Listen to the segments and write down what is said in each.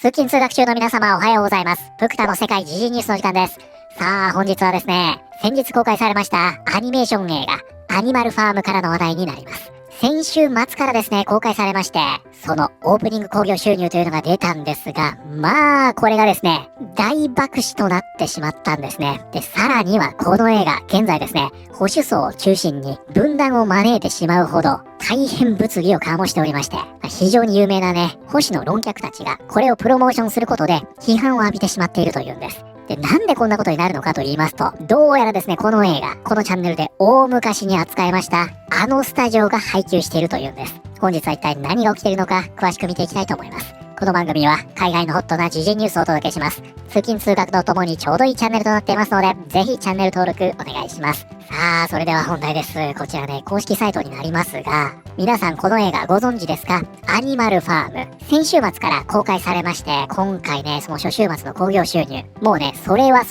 通勤通学中の皆様おはようございます。福田の世界時事ニュースの時間です。さあ本日はですね、先日公開されましたアニメーション映画アニマルファームからの話題になります。先週末からですね、公開されまして、そのオープニング興行収入というのが出たんですが、まあ、これがですね、大爆死となってしまったんですね。で、さらにはこの映画、現在ですね、保守層を中心に分断を招いてしまうほど、大変物議を醸しておりまして、非常に有名なね、保守の論客たちがこれをプロモーションすることで批判を浴びてしまっているというんです。で、なんでこんなことになるのかと言いますと、どうやらですね、この映画、このチャンネルで大昔に扱いました、あのスタジオが配給しているというんです。本日は一体何が起きているのか、詳しく見ていきたいと思います。この番組は海外のホットな時事ニュースをお届けします。通勤通学とともにちょうどいいチャンネルとなっていますので、ぜひチャンネル登録お願いします。さあ、それでは本題です。こちらね、公式サイトになりますが、皆さんこの映画ご存知ですか？アニマルファーム。先週末から公開されまして、今回ね、その初週末の興行収入、もうね、それは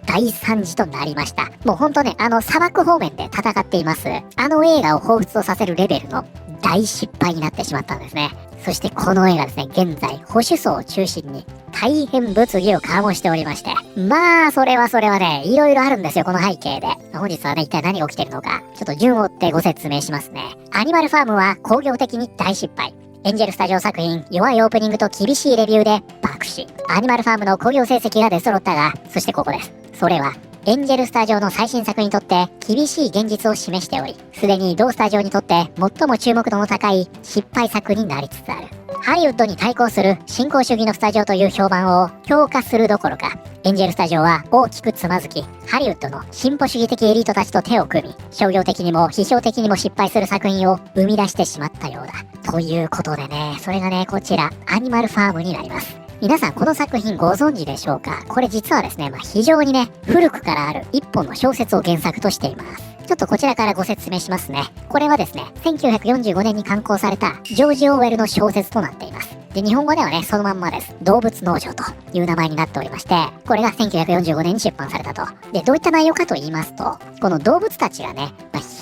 大惨事となりました。もうほんとね、砂漠方面で戦っています。あの映画を彷彿とさせるレベルの大失敗になってしまったんですね。そしてこの映画ですね、現在保守層を中心に大変物議を醸しておりまして、まあそれはね、いろいろあるんですよ、この背景で。本日はね、一体何が起きているのか、ちょっと順を追ってご説明しますね。アニマルファームは興行的に大失敗。エンジェルスタジオ作品、弱いオープニングと厳しいレビューで爆死。アニマルファームの興行成績が出揃ったが、そしてここです。それはエンジェルスタジオの最新作にとって厳しい現実を示しており、すでに同スタジオにとって最も注目度の高い失敗作になりつつある。ハリウッドに対抗する新興主義のスタジオという評判を強化するどころか、エンジェルスタジオは大きくつまずき、ハリウッドの進歩主義的エリートたちと手を組み、商業的にも批評的にも失敗する作品を生み出してしまったようだ。ということでね、それがね、こちら、アニマルファームになります。皆さんこの作品ご存知でしょうか？これ実はですね、非常にね、古くからある一本の小説を原作としています。ちょっとこちらからご説明しますね。これはですね、1945年に刊行されたジョージ・オーウェルの小説となっています。で、日本語ではね、そのまんまです。動物農場という名前になっておりまして、これが1945年に出版されたと。で、どういった内容かと言いますと、この動物たちがね、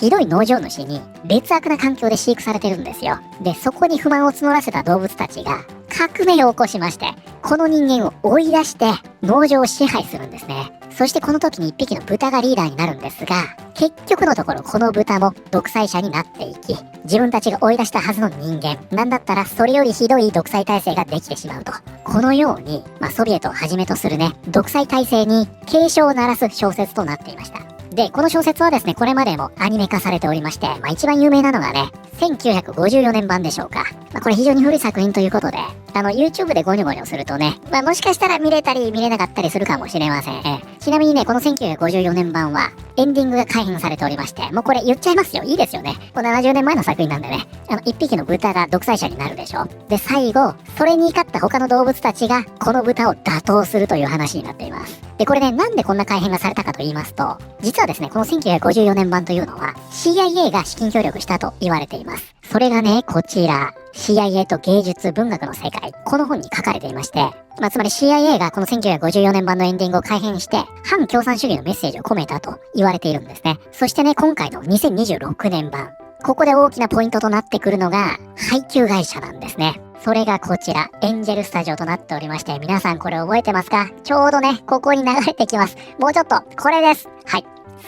ひどい農場主に劣悪な環境で飼育されてるんですよ。で、そこに不満を募らせた動物たちが革命を起こしまして、この人間を追い出して農場を支配するんですね。そしてこの時に一匹の豚がリーダーになるんですが、結局のところこの豚も独裁者になっていき、自分たちが追い出したはずの人間、なんだったらそれよりひどい独裁体制ができてしまうと。このように、ソビエトをはじめとするね、独裁体制に警鐘を鳴らす小説となっていました。で、この小説はですね、これまでもアニメ化されておりまして、一番有名なのがね、1954年版でしょうか。これ非常に古い作品ということで、YouTube でゴニョゴニョするとね、もしかしたら見れたり見れなかったりするかもしれません。ちなみにね、この1954年版は、エンディングが改編されておりまして、もうこれ言っちゃいますよ。いいですよね。これ70年前の作品なんでね、一匹の豚が独裁者になるでしょ。で、最後、それに怒った他の動物たちが、この豚を打倒するという話になっています。で、これね、なんでこんな改編がされたかと言いますと、実はですね、この1954年版というのは、CIA が資金協力したと言われています。それがね、こちら、CIA と芸術文学の世界、この本に書かれていまして、つまり CIA がこの1954年版のエンディングを改編して、反共産主義のメッセージを込めたと言われているんですね。そしてね、今回の2026年版、ここで大きなポイントとなってくるのが、配給会社なんですね。それがこちら、エンジェルスタジオとなっておりまして、皆さんこれ覚えてますか？ちょうどね、ここに流れてきます。もうちょっと、これです。はい。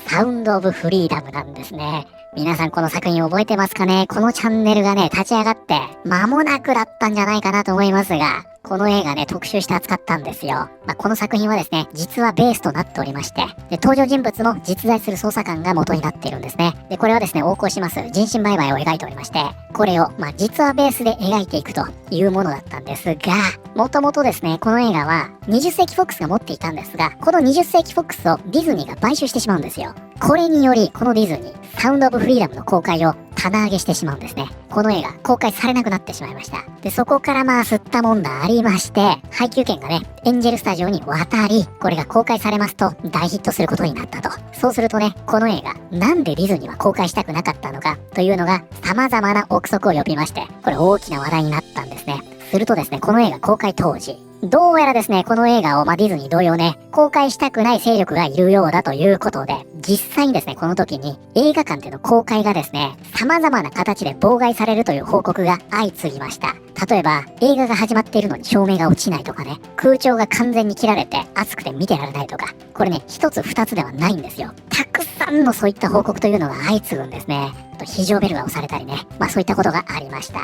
サウンド・オブ・フリーダムなんですね。皆さんこの作品覚えてますかね？このチャンネルがね、立ち上がって間もなくだったんじゃないかなと思いますが、この映画ね、特集して扱ったんですよ。この作品はですね、実はベースとなっておりまして、で、登場人物も実在する捜査官が元になっているんですね。で、これはですね、横行します人身売買を描いておりまして、これを、実はベースで描いていくというものだったんですが、もともとですね、この映画は20世紀フォックスが持っていたんですが、この20世紀フォックスをディズニーが買収してしまうんですよ。これにより、このディズニー、サウンド・オブ・フリーダムの公開を棚上げしてしまうんですね。この映画、公開されなくなってしまいました。で、そこから吸ったもんだありまして、配給権がね、エンジェルスタジオに渡り、これが公開されますと大ヒットすることになったと。そうするとね、この映画、なんでディズニーは公開したくなかったのかというのが様々な憶測を呼びまして、これ大きな話題になったんですね。するとですね、この映画公開当時、どうやらですね、この映画を、ディズニー同様ね、公開したくない勢力がいるようだということで、実際にですね、この時に映画館での公開がですね、様々な形で妨害されるという報告が相次ぎました。例えば、映画が始まっているのに照明が落ちないとかね、空調が完全に切られて暑くて見てられないとか、これね、一つ二つではないんですよ。たくさんのそういった報告というのが相次ぐんですね。非常ベルが押されたりね、そういったことがありました。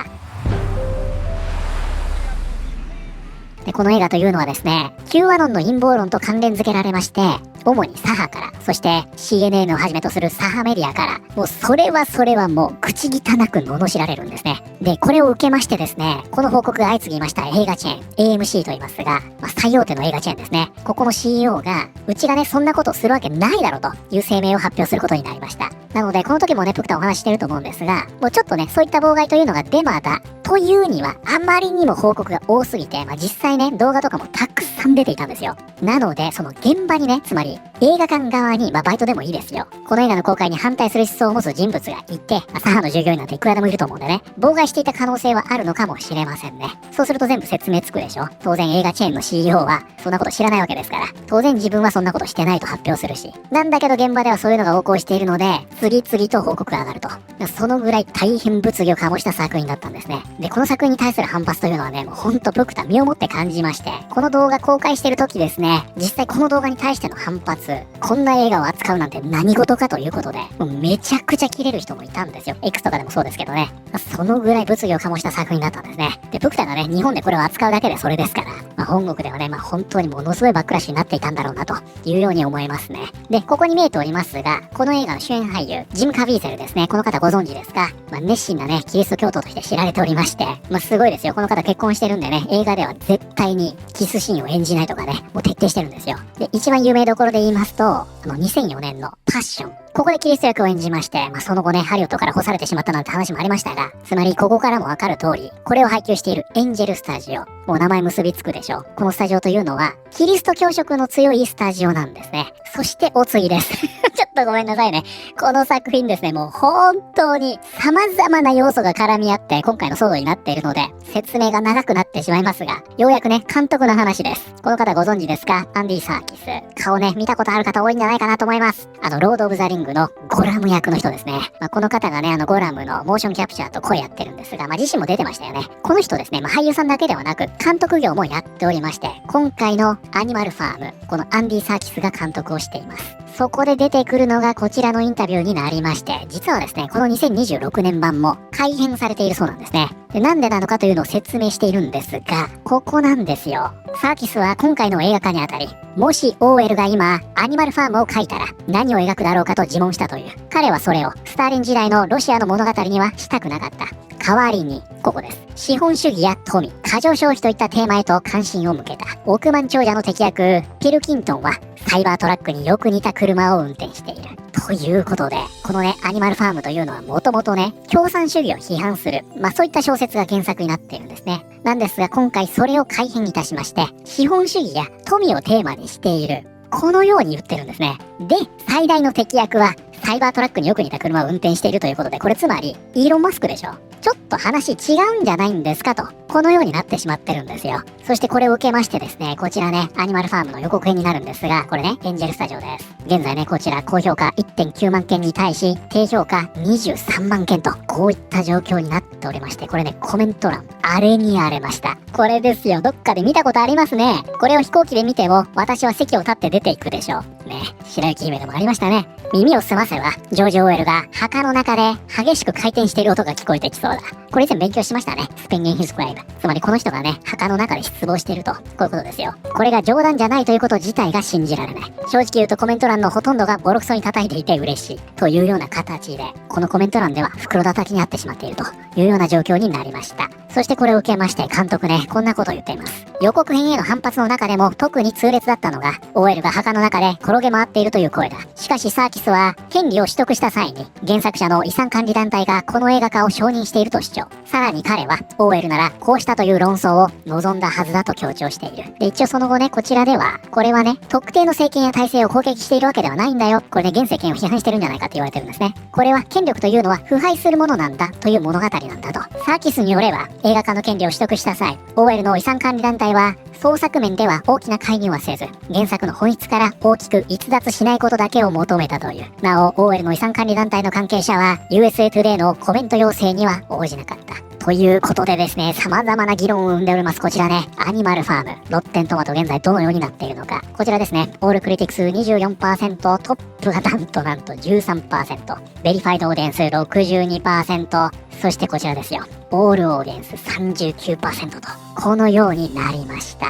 で、この映画というのはですね、Q アノンの陰謀論と関連付けられまして、主に左派から、そして CNN をはじめとする左派メディアから、もうそれはもう口汚く罵られるんですね。で、これを受けましてですね、この報告が相次ぎました映画チェーン、AMC と言いますが、最大手の映画チェーンですね。ここの CEO が、うちがね、そんなことをするわけないだろうという声明を発表することになりました。なので、この時もね、プクタお話ししてると思うんですが、もうちょっとね、そういった妨害というのがデマだというには、あまりにも報告が多すぎて、実際ね、動画とかもたくさん出ていたんですよ。なので、その現場にね、つまり映画館側に、バイトでもいいですよ。この映画の公開に反対する思想を持つ人物がいて、左派の従業員なんていくらでもいると思うんでね、妨害していた可能性はあるのかもしれませんね。そうすると全部説明つくでしょ。当然映画チェーンの CEO は、そんなこと知らないわけですから、当然自分はそんなことしてないと発表するし、なんだけど現場ではそういうのが横行しているので、次々と報告が上がると。そのぐらい大変物議を醸した作品だったんですね。で、この作品に対する反発というのはね、もうほんとプクタ身をもって感じまして、この動画公開してる時ですね、実際この動画に対しての反発、こんな映画を扱うなんて何事かということで、もうめちゃくちゃキレる人もいたんですよ。X とかでもそうですけどね。そのぐらい物議を醸した作品だったんですね。で、プクタがね、日本でこれを扱うだけでそれですから、本国ではね、本当にものすごいバックラッシュになっていたんだろうなというように思いますね。で、ここに見えておりますが、この映画の主演俳優、ジム・カビーセルですね。この方ご存知ですか？熱心なね、キリスト教徒として知られておりまして、すごいですよ。この方結婚してるんでね、映画では絶対にキスシーンを演じないとかね、もう徹底してるんですよ。で、一番有名どころで言いますと、2004年のパッション。ここでキリスト役を演じまして、その後ね、ハリウッドから干されてしまったなんて話もありましたが、つまりここからもわかる通り、これを配給しているエンジェルスタジオ。もう名前結びつくでしょ。このスタジオというのは、キリスト教色の強いスタジオなんですね。そしてお次です。ちょっとごめんなさいね。この作品ですね、もう本当に様々な要素が絡み合って今回の騒動になっているので、説明が長くなってしまいますが、ようやくね、監督の話です。この方ご存知ですか？アンディ・サーキス。顔ね、見たことある方多いんじゃないかなと思います。ロード・オブ・ザ・リングのゴラム役の人ですね。この方がね、ゴラムのモーションキャプチャーと声やってるんですが、自身も出てましたよね。この人ですね、俳優さんだけではなく、監督業もやっておりまして、今回のアニマルファーム、このアンディ・サーキスが監督をしています。そこで出てくるのがこちらのインタビューになりまして、実はですね、この2026年版も改編されているそうなんですね。で、なんでなのかというのを説明しているんですが、ここなんですよ。サーキスは今回の映画化にあたり、もしオーエルが今、アニマルファームを描いたら何を描くだろうかと自問したという。彼はそれをスターリン時代のロシアの物語にはしたくなかった。代わりに、ここです。資本主義や富、過剰消費といったテーマへと関心を向けた。億万長者の敵役、ピル・キントンは、サイバートラックによく似た車を運転している。ということで、このね、アニマルファームというのはもともとね、共産主義を批判する、そういった小説が原作になっているんですね。なんですが、今回それを改編いたしまして、資本主義や富をテーマにしている。このように言ってるんですね。で、最大の敵役は、サイバートラックによく似た車を運転しているということで、これつまり、イーロン・マスクでしょ。ちょっと話違うんじゃないんですかと、このようになってしまってるんですよ。そしてこれを受けましてですね、こちらね、アニマルファームの予告編になるんですが、これね、エンジェルスタジオです。現在ね、こちら高評価 1.9 万件に対し、低評価23万件と、こういった状況になっておりまして、これね、コメント欄、荒れに荒れました。これですよ、どっかで見たことありますね。これを飛行機で見ても、私は席を立って出ていくでしょう。ね、白雪姫でもありましたね。耳を澄ませば、ジョージ・オーエルが墓の中で激しく回転している音が聞こえてきそうだ。これ以前勉強しましたね。スペンゲン・ヒスクライブ。つまりこの人がね、墓の中で失望していると。こういうことですよ。これが冗談じゃないということ自体が信じられない。正直言うとコメント欄のほとんどがボロクソに叩いていて嬉しい。というような形で、このコメント欄では袋叩きにあってしまっているというような状況になりました。そしてこれを受けまして監督ね、こんなことを言っています。予告編への反発の中でも特に痛烈だったのが、オーエルが墓の中で転げ回っているという声だ。しかしサーキスは、権利を取得した際に、原作者の遺産管理団体がこの映画化を承認していると主張。さらに彼は、オーエルならこうしたという論争を望んだはずだと強調している。で、一応その後ね、こちらでは、これはね、特定の政権や体制を攻撃しているわけではないんだよ。これね、現政権を批判してるんじゃないかって言われてるんですね。これは権力というのは腐敗するものなんだという物語なんだと。サーキスによれば、映画化の権利を取得した際、OL の遺産管理団体は創作面では大きな介入はせず、原作の本質から大きく逸脱しないことだけを求めたという。なお、OL の遺産管理団体の関係者は USA Today のコメント要請には応じなかった。ということでですね、様々な議論を生んでおります。こちらね、アニマルファーム、ロッテントマト現在どのようになっているのか。こちらですね、オールクリティクス 24%、トップがなんと 13%、ベリファイドオーディエンス 62%、そしてこちらですよ、オールオーディエンス 39% と、このようになりました。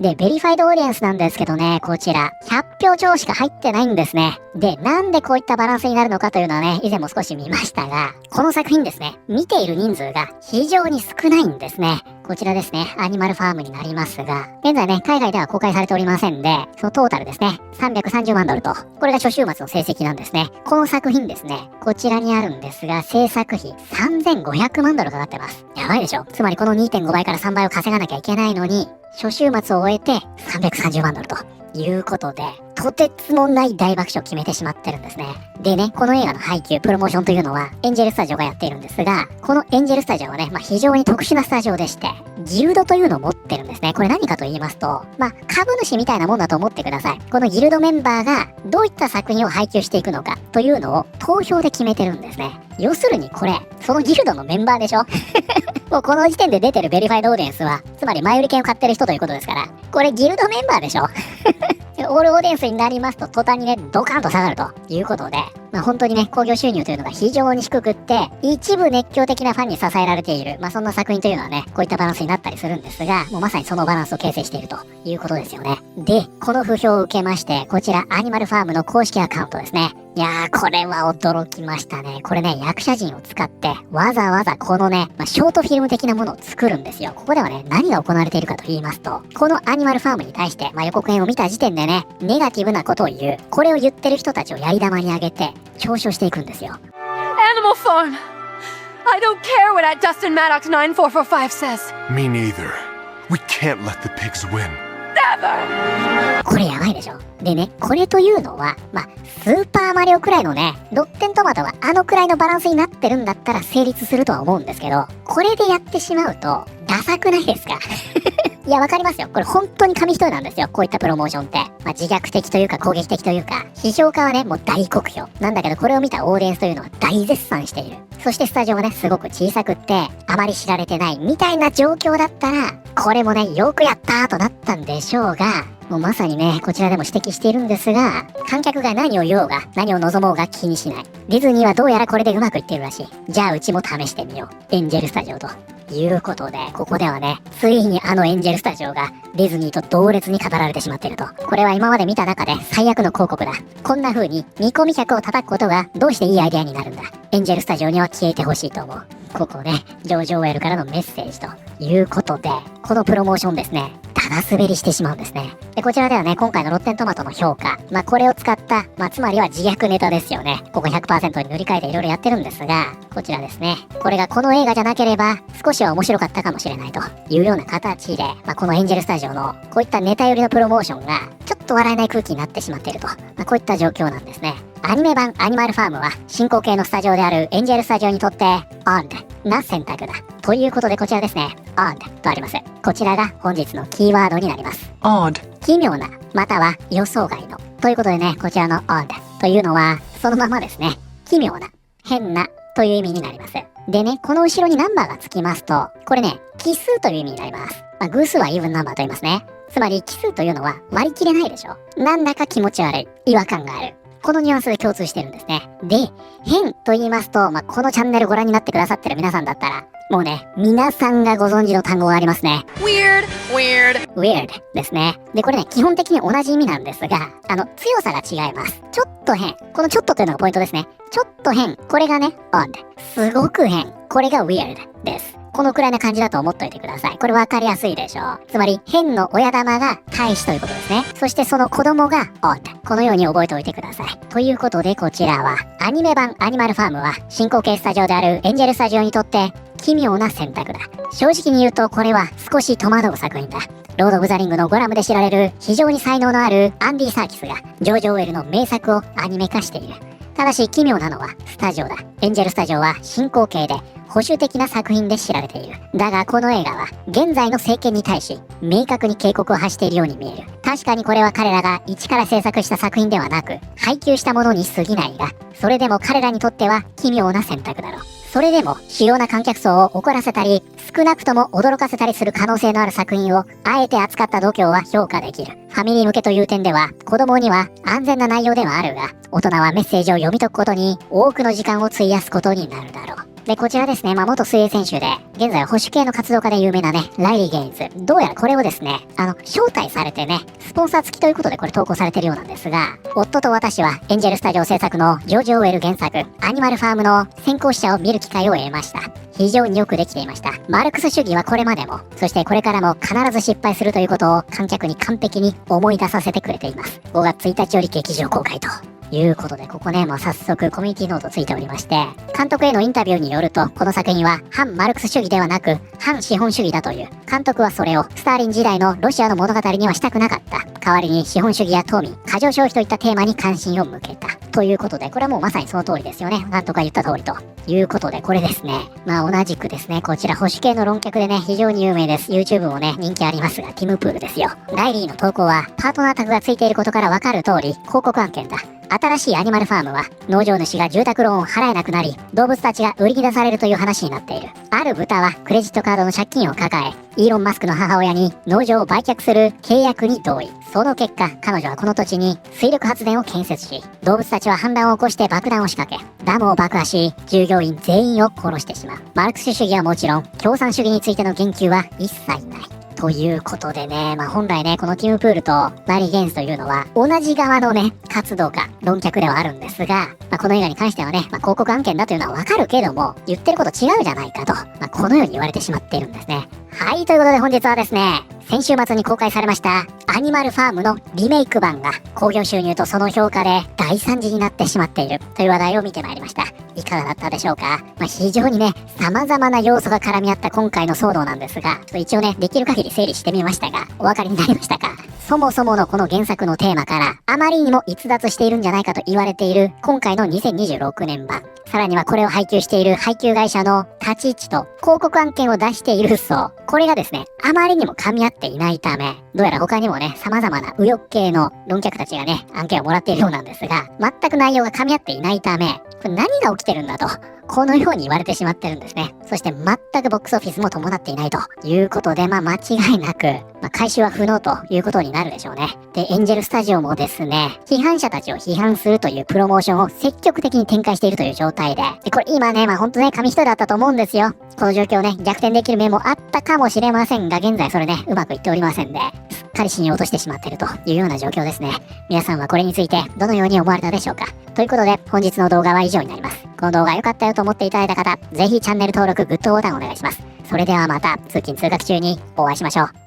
で、ベリファイドオーディエンスなんですけどね、こちら、100票超しか入ってないんですね。で、なんでこういったバランスになるのかというのはね、以前も少し見ましたが、この作品ですね、見ている人数が非常に少ないんですね。こちらですね、アニマルファームになりますが、現在ね、海外では公開されておりませんで、そのトータルですね、330万ドルと、これが初週末の成績なんですね。この作品ですね、こちらにあるんですが、制作費3500万ドルかかってます。やばいでしょ。つまりこの 2.5 倍から3倍を稼がなきゃいけないのに、初週末を終えて330万ドルということで、とてつもない大爆笑を決めてしまってるんですね。でね、この映画の配給、プロモーションというのはエンジェルスタジオがやっているんですが、このエンジェルスタジオはね、非常に特殊なスタジオでして、ギルドというのを持ってるんですね。これ何かと言いますと、株主みたいなもんだと思ってください。このギルドメンバーがどういった作品を配給していくのかというのを投票で決めてるんですね。要するにこれ、そのギルドのメンバーでしょもうこの時点で出てるベリファイドオーディエンスは、つまり前売り券を買ってる人ということですから、これギルドメンバーでしょオールオーディエンスになりますと途端にね、ドカンと下がるということで、本当にね、興行収入というのが非常に低くって、一部熱狂的なファンに支えられている、そんな作品というのはね、こういったバランスになったりするんですが、もうまさにそのバランスを形成しているということですよね。で、この不評を受けまして、こちらアニマルファームの公式アカウントですね。いやー、これは驚きましたね。これね、役者陣を使って、わざわざこのね、ショートフィルム的なものを作るんですよ。ここではね、何が行われているかと言いますと、このアニマルファームに対して、予告編を見た時点でね、ネガティブなことを言う、これを言ってる人たちをやり玉に上げて、嘲笑していくんですよ。Animal Farm! I don't care what that Dustin Maddox 9445 says! Me neither. We can't let the pigs win. Never! これやばいでしょ。でね、これというのは、スーパーマリオくらいのね、ロッテントマトがあのくらいのバランスになってるんだったら成立するとは思うんですけど、これでやってしまうと、ダサくないですかいや、わかりますよ。これ本当に紙一重なんですよ。こういったプロモーションって。自虐的というか攻撃的というか、批評家はね、もう大酷評。なんだけど、これを見たオーディエンスというのは大絶賛している。そしてスタジオはね、すごく小さくって、あまり知られてないみたいな状況だったら、これもね、よくやったーとなったんでしょうが、もうまさにね、こちらでも指摘しているんですが、観客が何を言おうが、何を望もうが気にしない。ディズニーはどうやらこれでうまくいってるらしい。じゃあうちも試してみよう。エンジェルスタジオと。いうことで、ここではね、ついにあのエンジェルスタジオがディズニーと同列に語られてしまっていると。これは今まで見た中で最悪の広告だ。こんな風に見込み客を叩くことがどうしていいアイデアになるんだ。エンジェルスタジオには消えてほしいと思う。ここね、ジョージ・オーウェルからのメッセージということで、このプロモーションですね、ただ滑りしてしまうんですね。で、こちらではね、今回のロッテントマトの評価、これを使った、つまりは自虐ネタですよね。ここ 100% に塗り替えていろいろやってるんですが、こちらですね。これがこの映画じゃなければ、少しは面白かったかもしれないというような形で、このエンジェルスタジオの、こういったネタ寄りのプロモーションが、ちょっと笑えない空気になってしまっていると。こういった状況なんですね。アニメ版アニマルファームは進行形のスタジオであるエンジェルスタジオにとって odd な選択だ。ということでこちらですね。odd とあります。こちらが本日のキーワードになります。Odd. 奇妙な、または予想外の。ということでね、こちらの odd というのはそのままですね。奇妙な、変なという意味になります。でね、この後ろにナンバーがつきますと、これね、奇数という意味になります。偶数はイーブンナンバーと言いますね。つまり奇数というのは割り切れないでしょ。なんだか気持ち悪い、違和感がある。このニュアンスで共通してるんですね。で、変と言いますと、このチャンネルご覧になってくださってる皆さんだったら、もうね、皆さんがご存知の単語がありますね。weird ですね。で、これね、基本的に同じ意味なんですが、強さが違います。ちょっと変。このちょっとというのがポイントですね。ちょっと変。これがね、odd。すごく変。これが weird です。このくらいな感じだと思っといてください。これわかりやすいでしょう。つまり、変の親玉が大使ということですね。そしてその子供が odd。このように覚えておいてください。ということでこちらは、アニメ版アニマルファームは、進行形スタジオであるエンジェルスタジオにとって、奇妙な選択だ。正直に言うとこれは少し戸惑う作品だ。ロード・オブ・ザ・リングのゴラムで知られる非常に才能のあるアンディ・サーキスがジョージ・オーウェルの名作をアニメ化している。ただし奇妙なのはスタジオだ。エンジェルスタジオは進行形で保守的な作品で知られている。だがこの映画は現在の政権に対し明確に警告を発しているように見える。確かにこれは彼らが一から制作した作品ではなく配給したものに過ぎないが、それでも彼らにとっては奇妙な選択だろう。それでも主要な観客層を怒らせたり少なくとも驚かせたりする可能性のある作品をあえて扱った度胸は評価できる。ファミリー向けという点では子供には安全な内容ではあるが、大人はメッセージを読み解くことに多くの時間を費やすことになるだろう。で、こちらですね、元水泳選手で、現在は保守系の活動家で有名なね、ライリー・ゲインズ。どうやらこれをですね、招待されてね、スポンサー付きということでこれ投稿されてるようなんですが、夫と私はエンジェルスタジオ制作のジョージ・オーウェル原作、アニマルファームの先行試写を見る機会を得ました。非常によくできていました。マルクス主義はこれまでも、そしてこれからも必ず失敗するということを観客に完璧に思い出させてくれています。5月1日より劇場公開と。いうことで、ここね、早速コミュニティノートついておりまして、監督へのインタビューによると、この作品は反マルクス主義ではなく、反資本主義だという。監督はそれをスターリン時代のロシアの物語にはしたくなかった。代わりに資本主義や富、過剰消費といったテーマに関心を向けた。ということで、これはもうまさにその通りですよね。監督が言った通りと。いうことで、これですね。同じくですね、こちら保守系の論客でね、非常に有名です。YouTube もね、人気ありますが、ティム・プールですよ。ライリーの投稿は、パートナータグがついていることからわかる通り、広告案件だ。新しいアニマルファームは農場主が住宅ローンを払えなくなり動物たちが売りに出されるという話になっている。ある豚はクレジットカードの借金を抱えイーロン・マスクの母親に農場を売却する契約に同意。その結果彼女はこの土地に水力発電を建設し動物たちは反乱を起こして爆弾を仕掛けダムを爆破し従業員全員を殺してしまう。マルクス主義はもちろん共産主義についての言及は一切ない。ということでね、本来ね、このティム・プールとラリー・ゲインズというのは同じ側のね、活動家、論客ではあるんですが、この映画に関してはね、広告案件だというのはわかるけども、言ってること違うじゃないかと、このように言われてしまっているんですね。はい、ということで本日はですね、先週末に公開されましたアニマルファームのリメイク版が興行収入とその評価で大惨事になってしまっているという話題を見てまいりました。いかがだったでしょうか。非常にね、様々な要素が絡み合った今回の騒動なんですが、一応ね、できる限り整理してみましたが、お分かりになりましたか。そもそものこの原作のテーマからあまりにも逸脱しているんじゃないかと言われている今回の2026年版。さらにはこれを配給している配給会社の立ち位置と広告案件を出している層。これがですね、あまりにも噛み合っていないため、どうやら他にもね、様々な右翼系の論客たちがね、案件をもらっているようなんですが、全く内容が噛み合っていないため、これ何が起きてるんだと、このように言われてしまってるんですね。そして全くボックスオフィスも伴っていないということで、間違いなく、回収は不能ということになるでしょうね。で、エンジェルスタジオもですね、批判者たちを批判するというプロモーションを積極的に展開しているという状態で、これ今ね、ほんとね、紙一重だったと思うんですよ。この状況をね、逆転できる面もあったかもしれませんが、現在それね、うまくいっておりませんで、すっかり信用を落としてしまっているというような状況ですね。皆さんはこれについてどのように思われたでしょうか。ということで、本日の動画は以上になります。この動画良かったよと思っていただいた方、ぜひチャンネル登録、グッドボタンお願いします。それではまた通勤通学中にお会いしましょう。